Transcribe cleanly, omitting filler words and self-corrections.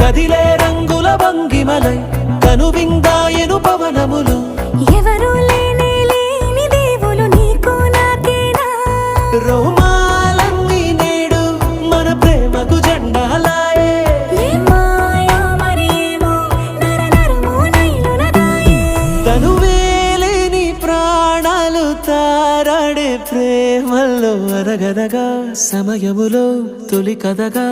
కదిలే రంగుల భంగిమలై కనువిందాయను పవనములు ఎవరు లేని దేవులు నీకు నాకేనా రోమాలన్నీ నేడు మన ప్రేమకు జెండాలాయే మాయా మరేమో నరనరమో నైలునదాయే తనువేలేని ప్రాణాలు తారాడే ప్రేమల్లో అరగదగా సమయములో తొలి కదగా